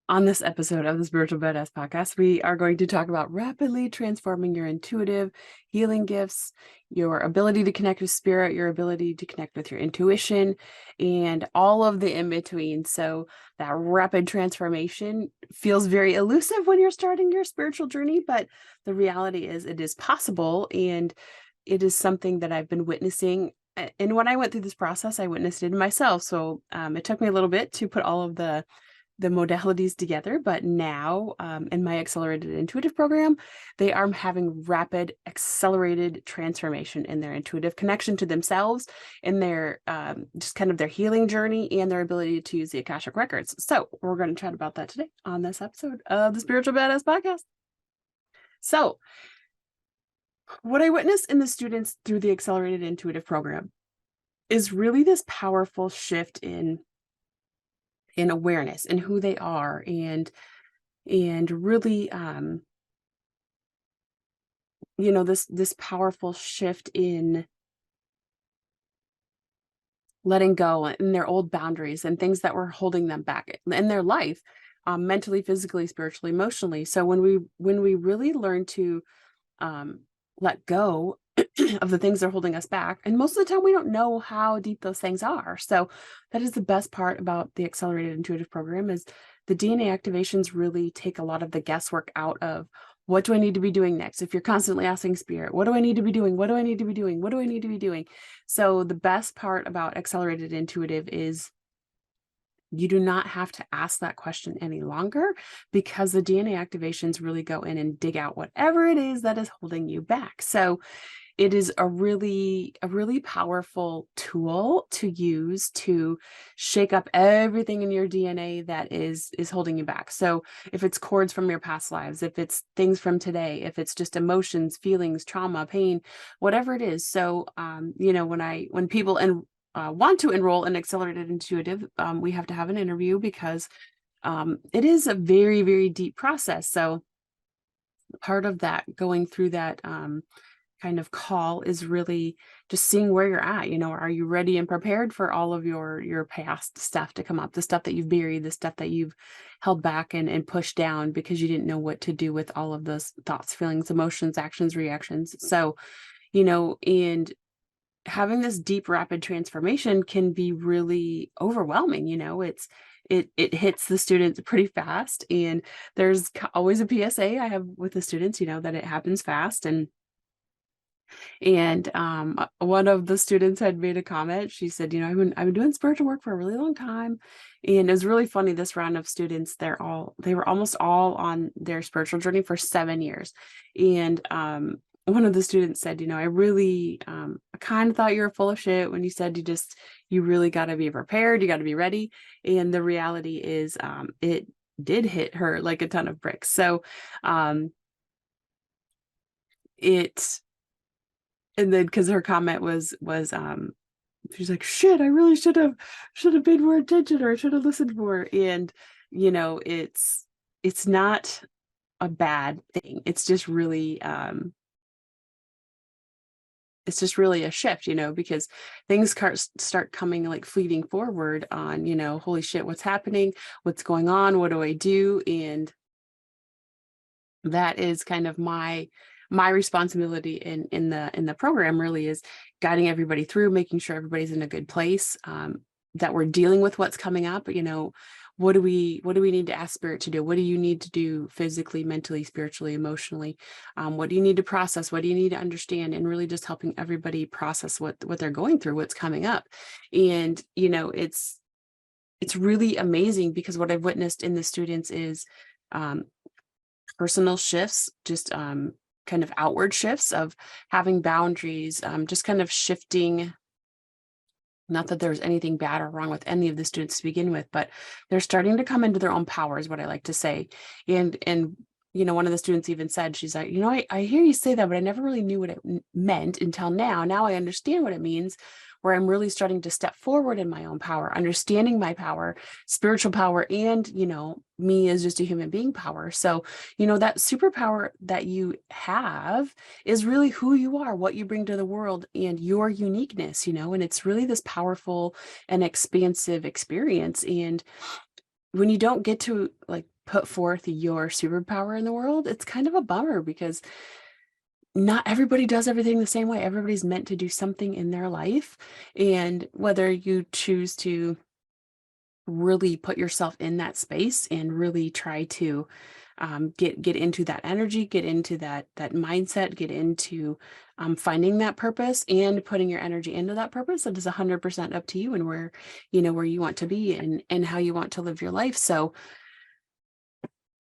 On this episode of the Spiritual Badass Podcast, we are going to talk about rapidly transforming your intuitive healing gifts, your ability to connect with spirit, your ability to connect with your intuition, and all of the in between. So that rapid transformation feels very elusive when you're starting your spiritual journey, but the reality is it is possible, and it is something that I've been witnessing. And when I went through this process, I witnessed it in myself. So it took me a little bit to put all of the modalities together, but now in my accelerated intuitive program, they are having rapid accelerated transformation in their intuitive connection to themselves, in their just kind of their healing journey, and their ability to use the Akashic records. So we're going to chat about that today on this episode of the Spiritual Badass Podcast. So what I witnessed in the students through the accelerated intuitive program is really this powerful shift in awareness and who they are, and really this powerful shift in letting go in their old boundaries and things that were holding them back in their life, mentally, physically, spiritually, emotionally. So when we really learn to let go of the things that are holding us back, and most of the time we don't know how deep those things are. So that is the best part about the accelerated intuitive program, is the DNA activations really take a lot of the guesswork out of what do I need to be doing next. If you're constantly asking spirit, what do I need to be doing? What do I need to be doing? What do I need to be doing? So the best part about accelerated intuitive is you do not have to ask that question any longer, because the DNA activations really go in and dig out whatever it is that is holding you back. So it is a really powerful tool to use to shake up everything in your DNA that is holding you back. So if it's cords from your past lives, if it's things from today, if it's just emotions, feelings, trauma, pain, whatever it is. So when people want to enroll in accelerated intuitive, we have to have an interview, because it is a very, very deep process. So part of that, going through that kind of call, is really just seeing where you're at. Are you ready and prepared for all of your past stuff to come up, the stuff that you've buried, the stuff that you've held back and pushed down because you didn't know what to do with all of those thoughts, feelings, emotions, actions, reactions. So, and having this deep, rapid transformation can be really overwhelming. It hits the students pretty fast, and there's always a PSA I have with the students, that it happens fast. And one of the students had made a comment. She said, I've been doing spiritual work for a really long time. And it was really funny. This round of students, they were almost all on their spiritual journey for 7 years. And one of the students said, I really, I kind of thought you were full of shit when you said you really got to be prepared. You got to be ready. And the reality is, it did hit her like a ton of bricks. So and then, because her comment was she's like, shit, I really should have paid more attention, or I should have listened more. And it's not a bad thing. It's just really a shift, because things start coming like fleeting forward on, holy shit, what's happening, what's going on, what do I do? And that is kind of my responsibility in the program, really, is guiding everybody through, making sure everybody's in a good place, that we're dealing with what's coming up. What do we need to ask spirit to do? What do you need to do physically, mentally, spiritually, emotionally? What do you need to process? What do you need to understand? And really just helping everybody process what they're going through, what's coming up. And it's really amazing, because what I've witnessed in the students is personal shifts, just kind of outward shifts of having boundaries, just kind of shifting. Not that there's anything bad or wrong with any of the students to begin with, but they're starting to come into their own power, is what I like to say. And one of the students even said, she's like, I hear you say that, but I never really knew what it meant until now. Now I understand what it means, where I'm really starting to step forward in my own power, understanding my power, spiritual power, and, me as just a human being power. So, that superpower that you have is really who you are, what you bring to the world, and your uniqueness, and it's really this powerful and expansive experience. And when you don't get to put forth your superpower in the world, it's kind of a bummer because not everybody does everything the same way. Everybody's meant to do something in their life. And whether you choose to really put yourself in that space and really try to get into that energy, get into that mindset, get into finding that purpose and putting your energy into that purpose. It is 100% up to you and where where you want to be and how you want to live your life. So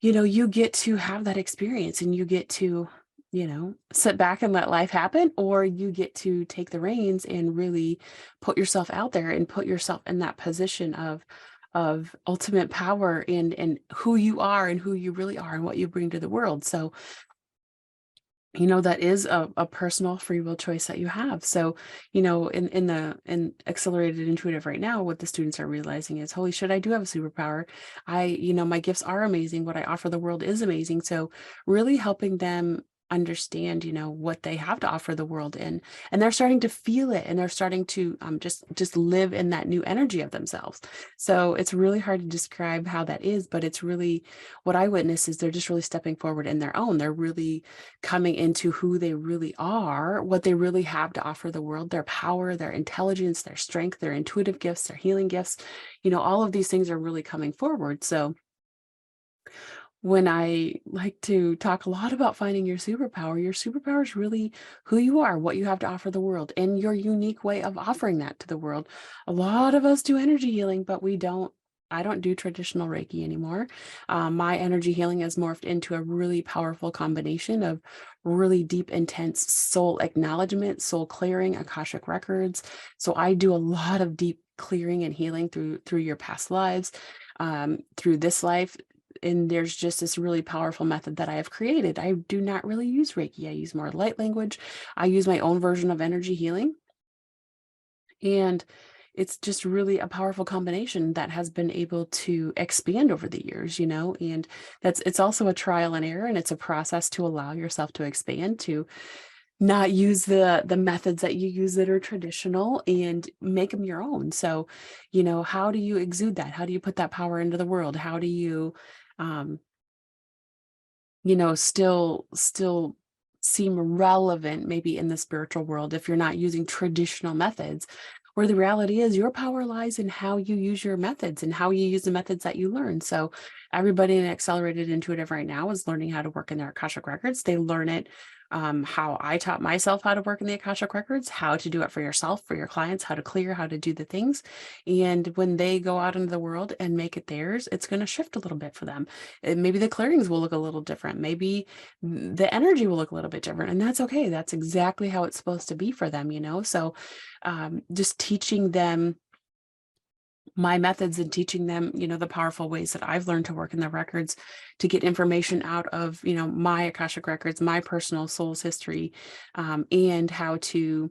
you get to have that experience and you get to sit back and let life happen, or you get to take the reins and really put yourself out there and put yourself in that position of ultimate power and who you are and who you really are and what you bring to the world. So that is a personal free will choice that you have. So in accelerated intuitive right now, what the students are realizing is, holy shit, I do have a superpower. My gifts are amazing. What I offer the world is amazing. So really helping them understand what they have to offer the world, and they're starting to feel it, and they're starting to just live in that new energy of themselves. So it's really hard to describe how that is, but it's really what I witness is they're just really stepping forward in their own. They're really coming into who they really are, what they really have to offer the world, their power, their intelligence, their strength, their intuitive gifts, their healing gifts. All of these things are really coming forward. So when I like to talk a lot about finding your superpower is really who you are, what you have to offer the world, and your unique way of offering that to the world. A lot of us do energy healing, but I don't do traditional Reiki anymore. My energy healing has morphed into a really powerful combination of really deep, intense soul acknowledgement, soul clearing, Akashic records. So I do a lot of deep clearing and healing through your past lives, through this life. And there's just this really powerful method that I have created. I do not really use Reiki. I use more light language. I use my own version of energy healing. And it's just really a powerful combination that has been able to expand over the years, and it's also a trial and error, and it's a process to allow yourself to expand, to not use the methods that you use that are traditional and make them your own. So, how do you exude that? How do you put that power into the world? How do you, um, still seem relevant maybe in the spiritual world if you're not using traditional methods, where the reality is your power lies in how you use your methods and how you use the methods that you learn. So everybody in accelerated intuitive right now is learning how to work in their Akashic records. They learn it how I taught myself how to work in the Akashic records, how to do it for yourself, for your clients, how to clear, how to do the things. And when they go out into the world and make it theirs, it's going to shift a little bit for them. Maybe the clearings will look a little different. Maybe the energy will look a little bit different. And that's okay. That's exactly how it's supposed to be for them, So just teaching them my methods and teaching them, the powerful ways that I've learned to work in the records to get information out of, my Akashic records, my personal soul's history, and how to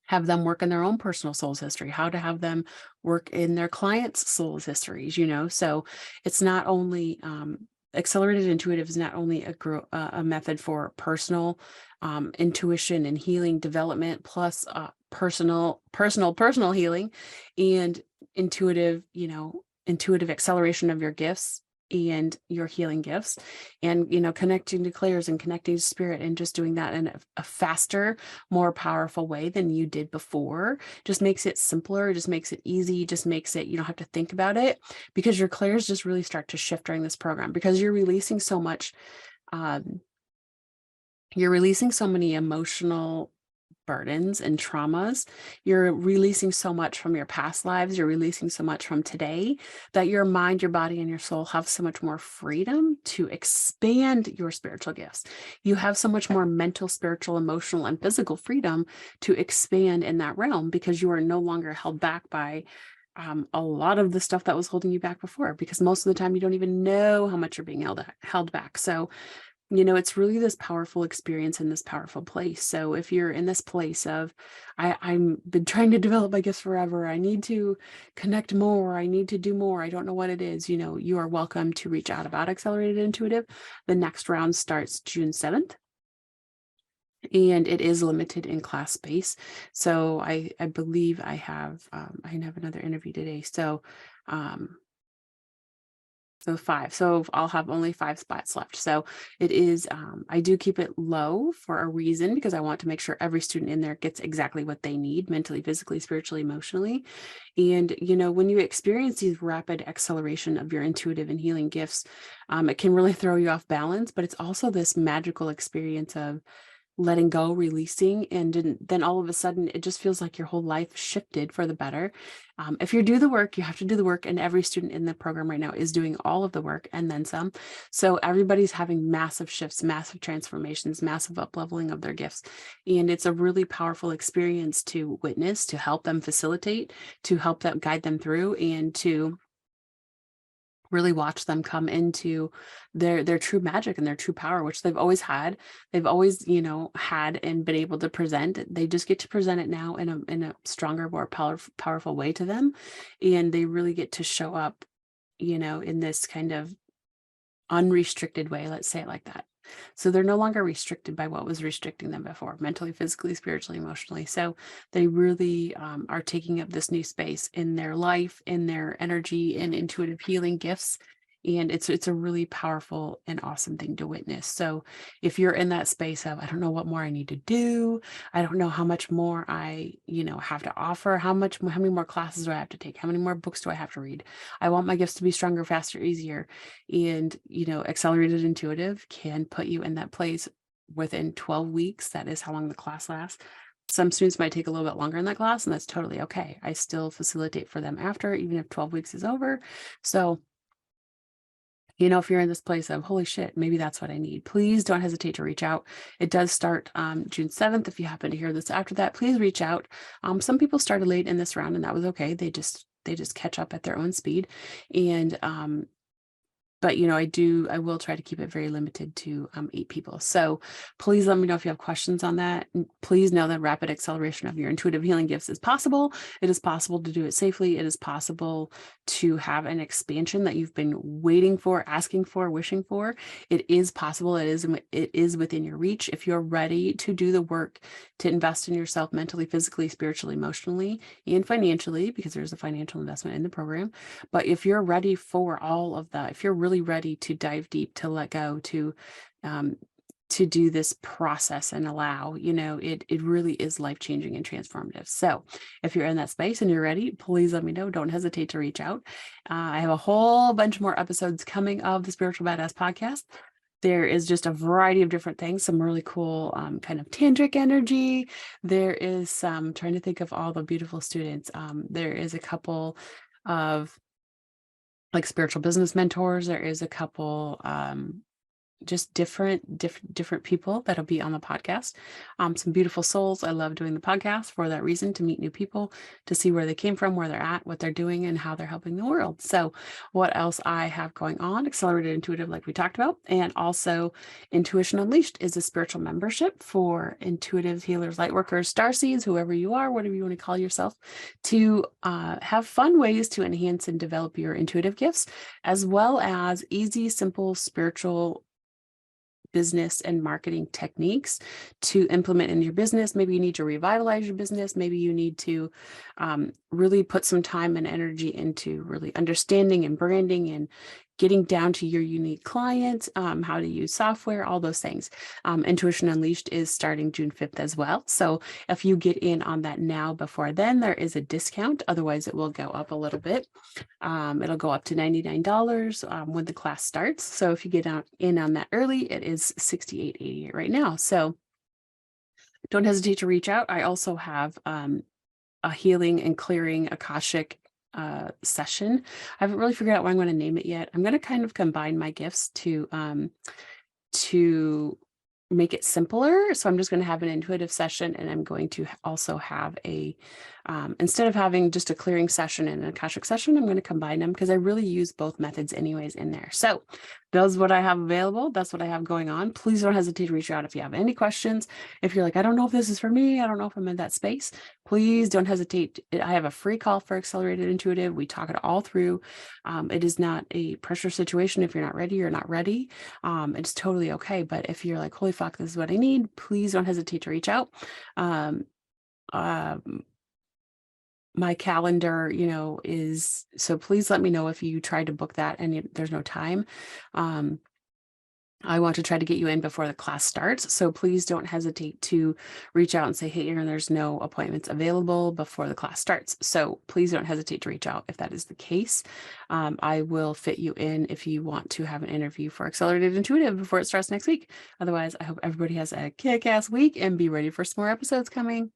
have them work in their own personal soul's history, how to have them work in their clients' soul's histories, So it's not only accelerated intuitive is not only a method for personal intuition and healing development, plus personal healing and intuitive, intuitive acceleration of your gifts and your healing gifts, and connecting to clairs and connecting to spirit, and just doing that in a faster, more powerful way than you did before. Just makes it simpler, just makes it easy, just makes it, you don't have to think about it, because your clairs just really start to shift during this program, because you're releasing so much, you're releasing so many emotional burdens and traumas. You're releasing so much from your past lives. You're releasing so much from today, that your mind, your body, and your soul have so much more freedom to expand your spiritual gifts. You have so much more mental, spiritual, emotional, and physical freedom to expand in that realm, because you are no longer held back by a lot of the stuff that was holding you back before, because most of the time you don't even know how much you're being held back. So it's really this powerful experience in this powerful place. So if you're in this place of, I'm been trying to develop my gifts forever, I need to connect more, I need to do more, I don't know what it is, you are welcome to reach out about Accelerated Intuitive. The next round starts June 7th. And it is limited in class space. So I believe I have another interview today. So So 5. So I'll have only 5 spots left. So it is, I do keep it low for a reason, because I want to make sure every student in there gets exactly what they need mentally, physically, spiritually, emotionally. And, when you experience these rapid acceleration of your intuitive and healing gifts, it can really throw you off balance, but it's also this magical experience of letting go, releasing, and then all of a sudden it just feels like your whole life shifted for the better. If you do the work, you have to do the work, and every student in the program right now is doing all of the work and then some. So everybody's having massive shifts, massive transformations, massive up-leveling of their gifts. And it's a really powerful experience to witness, to help them facilitate, to help them guide them through, and to really watch them come into their true magic and their true power, which they've always had. They've always, had and been able to present. They just get to present it now in a stronger, more powerful way to them. And they really get to show up, in this kind of unrestricted way, let's say it like that. So they're no longer restricted by what was restricting them before, mentally, physically, spiritually, emotionally. So they really are taking up this new space in their life, in their energy and intuitive healing gifts. And it's a really powerful and awesome thing to witness. So if you're in that space of, I don't know what more I need to do, I don't know how much more I, have to offer, how many more classes do I have to take, how many more books do I have to read, I want my gifts to be stronger, faster, easier. And, accelerated intuitive can put you in that place within 12 weeks. That is how long the class lasts. Some students might take a little bit longer in that class, and that's totally okay. I still facilitate for them after, even if 12 weeks is over. So, if you're in this place of, holy shit, maybe that's what I need, please don't hesitate to reach out. It does start June 7th. If you happen to hear this after that, please reach out. Some people started late in this round, and that was okay. They just catch up at their own speed. And but I will try to keep it very limited to 8 people. So please let me know if you have questions on that. And please know that rapid acceleration of your intuitive healing gifts is possible. It is possible to do it safely. It is possible to have an expansion that you've been waiting for, asking for, wishing for. It is possible. It is within your reach. If you're ready to do the work to invest in yourself mentally, physically, spiritually, emotionally, and financially, because there's a financial investment in the program. But if you're ready for all of that, if you're really ready to dive deep, to let go, to do this process and allow, it really is life-changing and transformative. So if you're in that space and you're ready, please let me know. Don't hesitate to reach out. I have a whole bunch more episodes coming of the Spiritual Badass podcast. There is just a variety of different things, some really cool kind of tantric energy. There is some, trying to think of all the beautiful students. There is a couple of like spiritual business mentors. There is a couple just different people that'll be on the podcast. Some beautiful souls. I love doing the podcast for that reason, to meet new people, to see where they came from, where they're at, what they're doing, and how they're helping the world. So what else I have going on? Accelerated Intuitive, like we talked about, and also Intuition Unleashed is a spiritual membership for intuitive healers, light workers, starseeds, whoever you are, whatever you want to call yourself, to have fun ways to enhance and develop your intuitive gifts, as well as easy, simple, spiritual business and marketing techniques to implement in your business. Maybe you need to revitalize your business. Maybe you need to really put some time and energy into really understanding and branding and getting down to your unique client, how to use software, all those things. Intuition Unleashed is starting June 5th as well. So if you get in on that now before then, there is a discount. Otherwise, it will go up a little bit. It'll go up to $99 when the class starts. So if you get in on that early, it is $68.88 right now. So don't hesitate to reach out. I also have a healing and clearing Akashic session. I haven't really figured out what I'm going to name it yet. I'm going to kind of combine my gifts to make it simpler. So I'm just going to have an intuitive session, and I'm going to also have a, instead of having just a clearing session and an Akashic session, I'm going to combine them because I really use both methods anyways in there. So that's what I have available. That's what I have going on. Please don't hesitate to reach out if you have any questions. If you're like, I don't know if this is for me, I don't know if I'm in that space, please don't hesitate. I have a free call for Accelerated Intuitive. We talk it all through. It is not a pressure situation. If you're not ready, you're not ready. It's totally okay. But if you're like, holy fuck, this is what I need, please don't hesitate to reach out. Um, my calendar, is, so please let me know if you tried to book that and there's no time. Um, I want to try to get you in before the class starts. So please don't hesitate to reach out and say, hey, Erin, there's no appointments available before the class starts. So please don't hesitate to reach out if that is the case. I will fit you in if you want to have an interview for Accelerated Intuitive before it starts next week. Otherwise, I hope everybody has a kick-ass week and be ready for some more episodes coming.